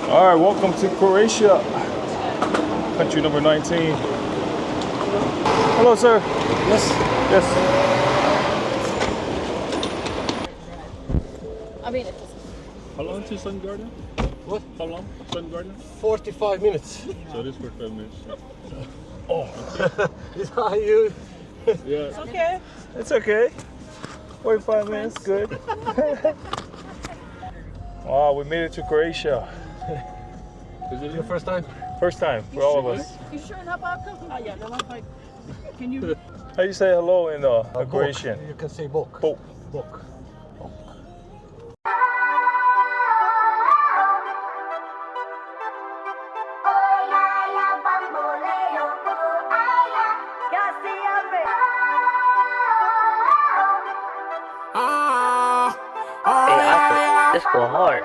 All right, welcome to Croatia, country number 19. Hello, sir. Yes. Yes. I mean, it doesn't. How long to Sun Garden? What? How long? Sun Garden? 45 minutes. So it is 45 minutes. Oh. Is that you? Yeah. It's okay. It's okay. 45 minutes, good. Wow, we made it to Croatia. Is it Your first time? First time for all of us. You sure enough about cooking? Oh yeah, the one like. Can you? How do you say hello in Croatian? You can say bok. Bok. Bok. This go hard.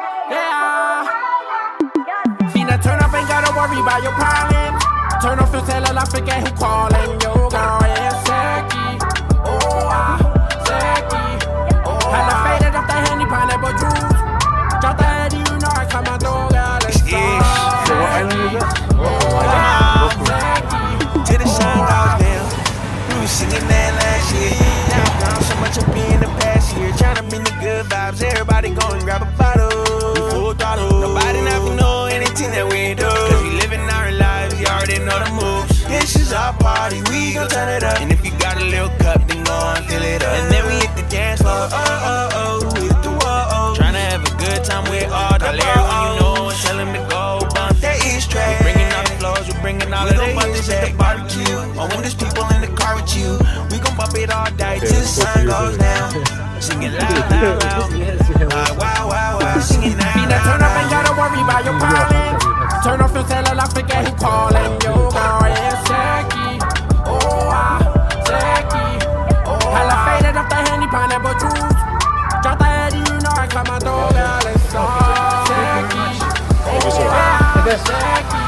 Finna turn up, ain't gotta worry about your problems. Turn off your cell, I forget who calling. Yo, girl, yeah, Seki. Oh, Seki. Oh, hella faded off the Henny pineapple juice. Drop the head, you know I come my dog out. Let's go. So what island is that? Till the sun goes down. We was singing that last year. Now I'm gone so much up in the past year. Tryna bring the good vibes. Everybody go and grab a bottle. Full throttle. Nobody never know anything that we do. Cause we living our lives, you already know the moves. This is our party, we gon' turn it up. And if you got a little cup, then go and fill it up. And then we hit the dance floor, hit the wall. Tryna have a good time with all the everyone you know and tell them to go bump that East track. We bringing all the flows, we bringing all of the bump this at the barbecue. Or when there's people in the car with you, we gon' bump it all day till the sun goes down. Sing it loud, loud, loud. Wow, wow, wow, sing it now. Finna turn up, ain't gotta worry about your problems. Turn off your cell, I forget who calling. Yo, girl, yeah, Seki. Oh, Seki. Oh, hella faded off the Henny pineapple juice. Drop the head, you know I got my dog out. Let's go. Seki. Oh, Seki.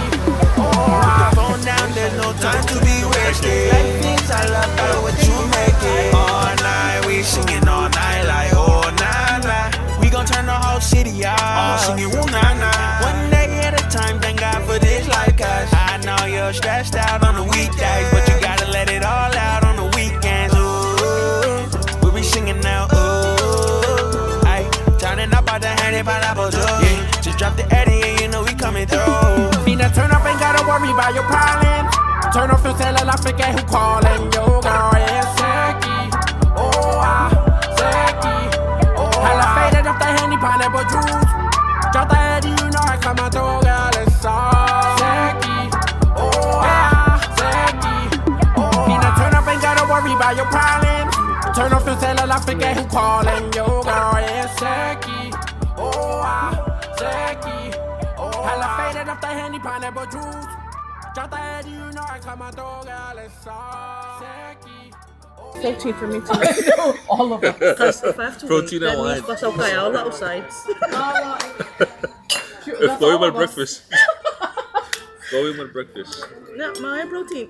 Oh, phone down, there's no time to be wasted. Like things I love, better what you make it. All night, we singing all night like oh, nah, nah. We gon' turn the whole city out. All singing woo, nah, nah. One day at a time, thank God for this life, cause I know you're stressed out on the weekdays, but you gotta let it all out on the weekends. Ooh, we be singing now, ooh. Ay, turning up out the Henny pineapple juice. Yeah, just drop the Eddie and you know we coming through. Finna turn up, ain't gotta worry about your problems. Turn off your cell, I forget who calling. Yo, girl, yeah, Seki. Oh, Seki. Oh, hella faded off the Henny pineapple juice. Drop the head, you know I come my dog out. Let's go. Seki. Oh, Seki. Oh, finna turn up, ain't gotta worry about your problems. Turn off your cell, I forget who calling. Yo, girl, yeah, Seki. Oh, Seki. Oh, hella faded off the Henny pineapple juice. Drop the head, you know I come my dog out. Let's go. Seki. Protein for me too. All of it. Because if I have to Protein wait, and that wine. means what's okay, all little sides. Go with my breakfast. Go with my breakfast. No, my protein.